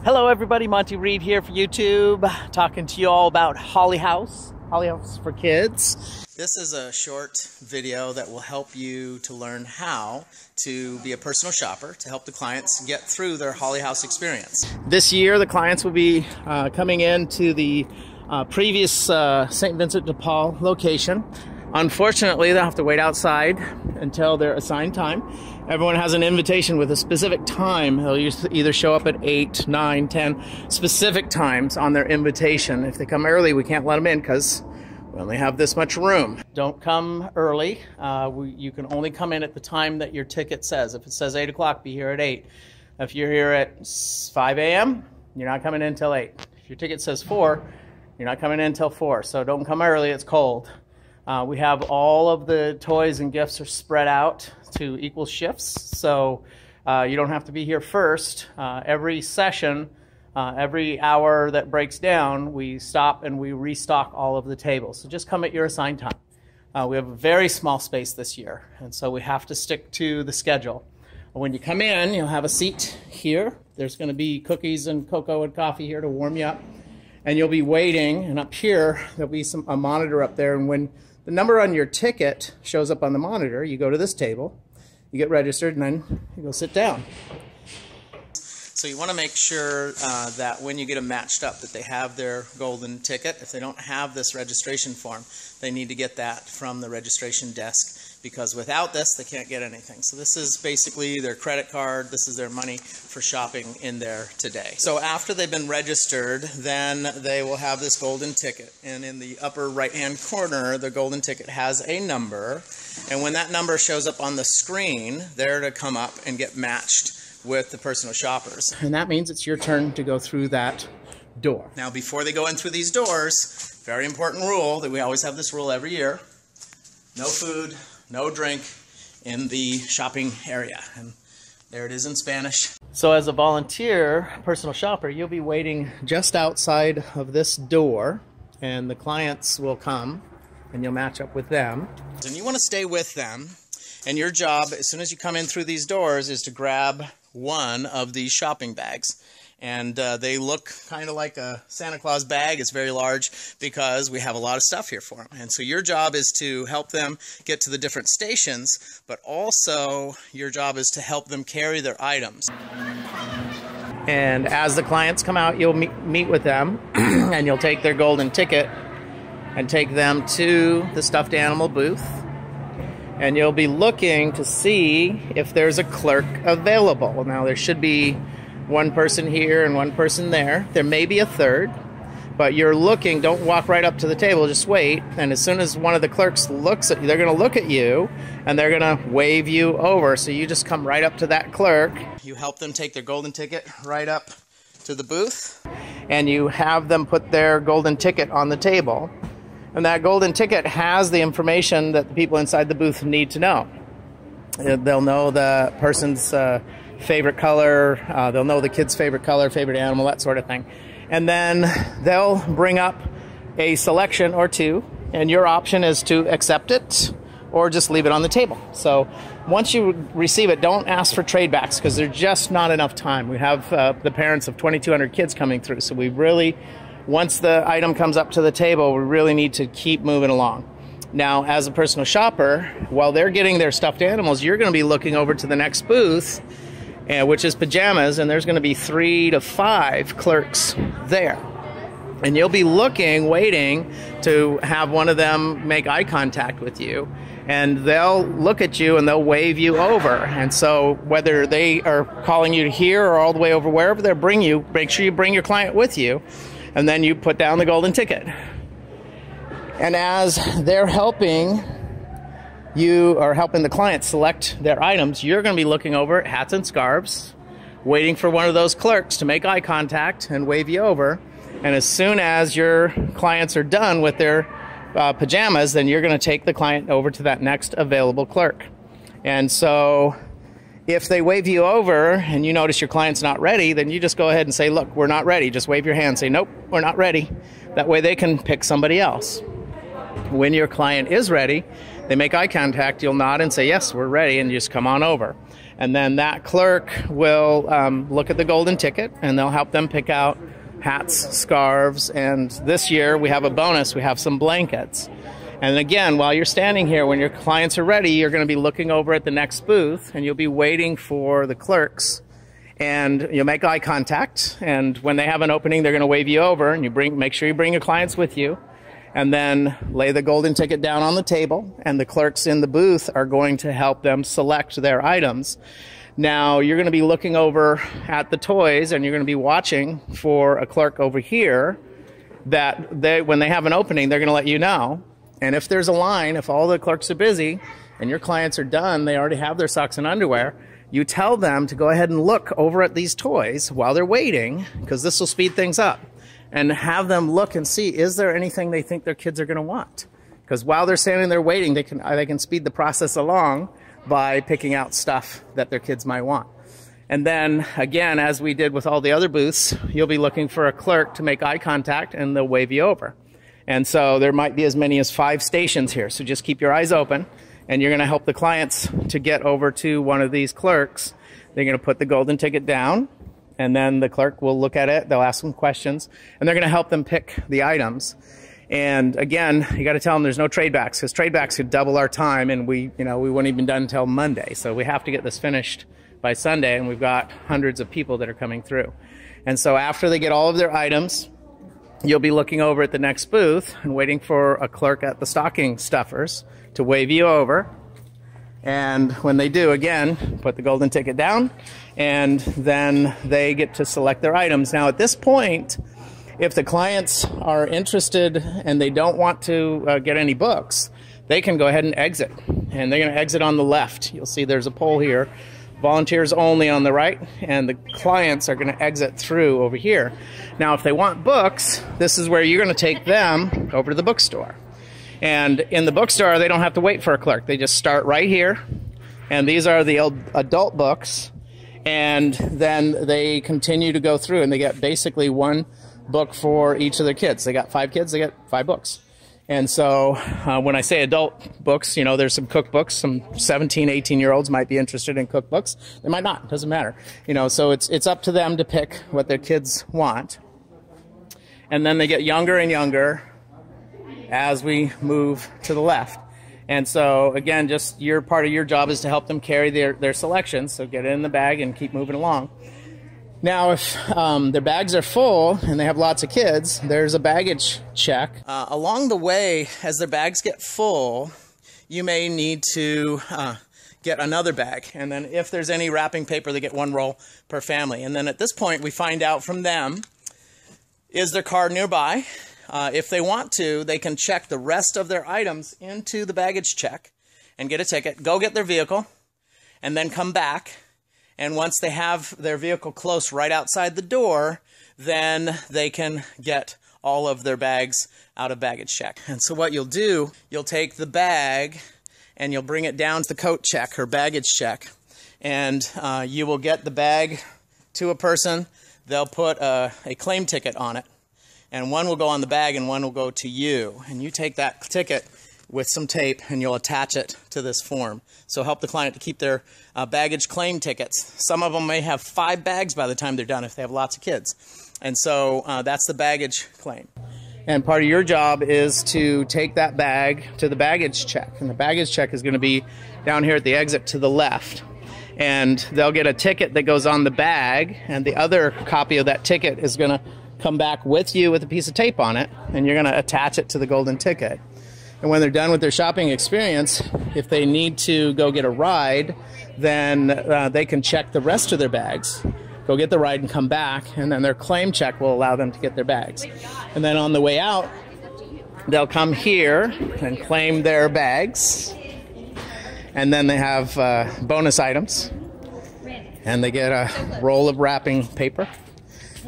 Hello everybody, Monty Reed here for YouTube, talking to you all about Holly House for Kids. This is a short video that will help you to learn how to be a personal shopper to help the clients get through their Holly House experience. This year the clients will be coming into the previous St. Vincent de Paul location. Unfortunately, they'll have to wait outside until their assigned time. Everyone has an invitation with a specific time. They'll either show up at 8, 9, 10 specific times on their invitation. If they come early, we can't let them in because we only have this much room. Don't come early. You can only come in at the time that your ticket says. If it says 8 o'clock, be here at 8. If you're here at 5 a.m., you're not coming in until 8. If your ticket says 4, you're not coming in until 4. So don't come early, it's cold. We have all of the toys and gifts are spread out to equal shifts, so you don't have to be here first. Every session, every hour that breaks down, we stop and we restock all of the tables. So just come at your assigned time. We have a very small space this year, and so we have to stick to the schedule. When you come in, you'll have a seat here. There's going to be cookies and cocoa and coffee here to warm you up, and you'll be waiting, and up here there'll be a monitor up there, and when the number on your ticket shows up on the monitor, you go to this table, you get registered, and then you go sit down. So you want to make sure that when you get them matched up that they have their golden ticket. If they don't have this registration form, they need to get that from the registration desk, because without this they can't get anything. So this is basically their credit card, this is their money for shopping in there today. So after they've been registered, then they will have this golden ticket, and in the upper right hand corner the golden ticket has a number, and when that number shows up on the screen, they're to come up and get matched with the personal shoppers. And that means it's your turn to go through that door. Now before they go in through these doors, very important rule that we always have this rule every year: no food, no drink in the shopping area. And there it is in Spanish. So as a volunteer personal shopper, you'll be waiting just outside of this door, and the clients will come and you'll match up with them. And you want to stay with them, and your job as soon as you come in through these doors is to grab one of these shopping bags. And they look kind of like a Santa Claus bag. It's very large because we have a lot of stuff here for them. And so your job is to help them get to the different stations, but also your job is to help them carry their items. And as the clients come out, you'll meet with them and you'll take their golden ticket and take them to the stuffed animal booth. And you'll be looking to see if there's a clerk available. Now there should be one person here and one person there. There may be a third, but you're looking, don't walk right up to the table, just wait. And as soon as one of the clerks looks at you, they're gonna look at you and they're gonna wave you over. So you just come right up to that clerk. You help them take their golden ticket right up to the booth, and you have them put their golden ticket on the table. And that golden ticket has the information that the people inside the booth need to know. They'll know the person's favorite color, they'll know the kid's favorite color, favorite animal, that sort of thing. And then they'll bring up a selection or two, and your option is to accept it or just leave it on the table. So once you receive it, don't ask for trade backs, because there's just not enough time. We have the parents of 2,200 kids coming through, so we really, once the item comes up to the table, we really need to keep moving along. Now, as a personal shopper, while they're getting their stuffed animals, you're going to be looking over to the next booth, which is pajamas, and there's going to be 3 to 5 clerks there. And you'll be looking, waiting to have one of them make eye contact with you. And they'll look at you and they'll wave you over. And so whether they are calling you here or all the way over wherever they'll bring you, make sure you bring your client with you. And then you put down the golden ticket. And as they're helping you, or helping the client select their items, you're going to be looking over at hats and scarves, waiting for one of those clerks to make eye contact and wave you over. And as soon as your clients are done with their pajamas, then you're going to take the client over to that next available clerk. And so if they wave you over and you notice your client's not ready, then you just go ahead and say, look, we're not ready. Just wave your hand, say, nope, we're not ready. That way they can pick somebody else. When your client is ready, they make eye contact, you'll nod and say, yes, we're ready, and you just come on over. And then that clerk will look at the golden ticket, and they'll help them pick out hats, scarves, and this year we have a bonus. We have some blankets. And again, while you're standing here, when your clients are ready, you're going to be looking over at the next booth, and you'll be waiting for the clerks. And you'll make eye contact, and when they have an opening, they're going to wave you over, and make sure you bring your clients with you, and then lay the golden ticket down on the table, and the clerks in the booth are going to help them select their items. Now, you're going to be looking over at the toys, and you're going to be watching for a clerk over here that when they have an opening, they're going to let you know. And if there's a line, if all the clerks are busy and your clients are done, they already have their socks and underwear, you tell them to go ahead and look over at these toys while they're waiting, because this will speed things up, and have them look and see, is there anything they think their kids are going to want? Because while they're standing there waiting, they can speed the process along by picking out stuff that their kids might want. And then, again, as we did with all the other booths, you'll be looking for a clerk to make eye contact, and they'll wave you over. And so there might be as many as 5 stations here, so just keep your eyes open, and you're going to help the clients to get over to one of these clerks. They're going to put the golden ticket down, and then the clerk will look at it, they'll ask them questions, and they're going to help them pick the items. And again, you got to tell them there's no trade backs, because trade backs could double our time, and we wouldn't even done until Monday. So we have to get this finished by Sunday, and we've got hundreds of people that are coming through. And so after they get all of their items, you'll be looking over at the next booth and waiting for a clerk at the stocking stuffers to wave you over. And when they do, again, put the golden ticket down, and then they get to select their items. Now, at this point, if the clients are interested and they don't want to get any books, they can go ahead and exit. And they're going to exit on the left. You'll see there's a pole here. Volunteers only on the right, and the clients are going to exit through over here. Now, if they want books, this is where you're going to take them over to the bookstore. And in the bookstore, they don't have to wait for a clerk. They just start right here, and these are the adult books, and then they continue to go through, and they get basically 1 book for each of their kids. They got 5 kids, they get 5 books. And so when I say adult books, there's some cookbooks. Some 17, 18-year-olds might be interested in cookbooks. They might not. It doesn't matter. So it's up to them to pick what their kids want. And then they get younger and younger as we move to the left. And so, again, just part of your job is to help them carry their selections. So get it in the bag and keep moving along. Now, if their bags are full and they have lots of kids, there's a baggage check. Along the way, as their bags get full, you may need to get another bag. And then if there's any wrapping paper, they get 1 roll per family. And then at this point, we find out from them, is their car nearby? If they want to, they can check the rest of their items into the baggage check and get a ticket, go get their vehicle, and then come back. And once they have their vehicle close right outside the door, then they can get all of their bags out of baggage check. And so what you'll do, you'll take the bag and you'll bring it down to the coat check or baggage check. And you will get the bag to a person. They'll put a claim ticket on it. And 1 will go on the bag and 1 will go to you. And you take that ticket with some tape and you'll attach it to this form. So help the client to keep their baggage claim tickets. Some of them may have 5 bags by the time they're done if they have lots of kids. And so that's the baggage claim. And part of your job is to take that bag to the baggage check. And the baggage check is going to be down here at the exit to the left. And they'll get a ticket that goes on the bag, and the other copy of that ticket is going to come back with you with a piece of tape on it, and you're going to attach it to the golden ticket. And when they're done with their shopping experience, if they need to go get a ride, then they can check the rest of their bags, go get the ride and come back, and then their claim check will allow them to get their bags. And then on the way out, they'll come here and claim their bags, and then they have bonus items, and they get a roll of wrapping paper,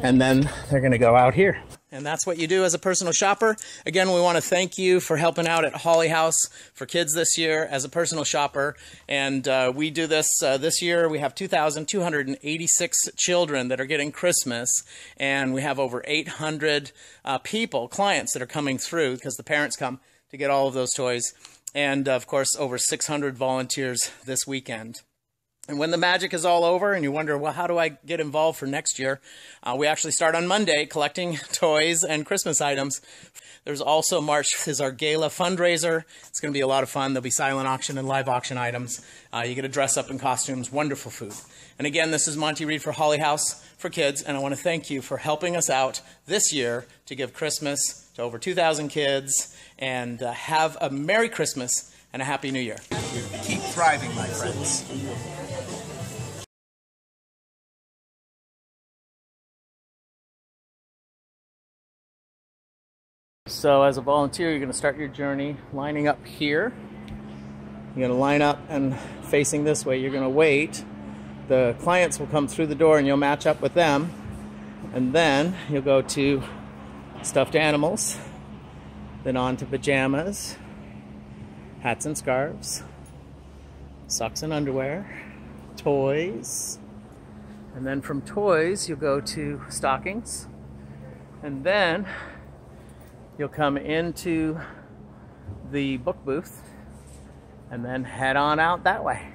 and then they're going to go out here. And that's what you do as a personal shopper. Again, we want to thank you for helping out at Holly House for Kids this year as a personal shopper. And we do this this year. We have 2,286 children that are getting Christmas. And we have over 800 people, clients that are coming through because the parents come to get all of those toys. And, of course, over 600 volunteers this weekend. And when the magic is all over and you wonder, well, how do I get involved for next year? We actually start on Monday collecting toys and Christmas items. There's also March is our gala fundraiser. It's going to be a lot of fun. There'll be silent auction and live auction items. You get to dress up in costumes, wonderful food. And again, this is Monty Reed for Holly House for Kids, and I want to thank you for helping us out this year to give Christmas to over 2,000 kids, and have a Merry Christmas and a Happy New Year. Keep thriving, my friends. So as a volunteer, you're going to start your journey lining up here. You're going to line up and facing this way. You're going to wait. The clients will come through the door and you'll match up with them. And then you'll go to stuffed animals, then on to pajamas, hats and scarves, socks and underwear, toys. And then from toys, you'll go to stockings. And then you'll come into the book booth and then head on out that way.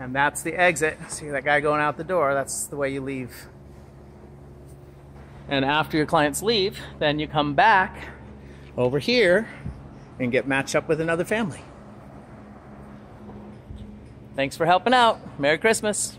And that's the exit. See that guy going out the door? That's the way you leave. And after your clients leave, then you come back over here and get matched up with another family. Thanks for helping out. Merry Christmas.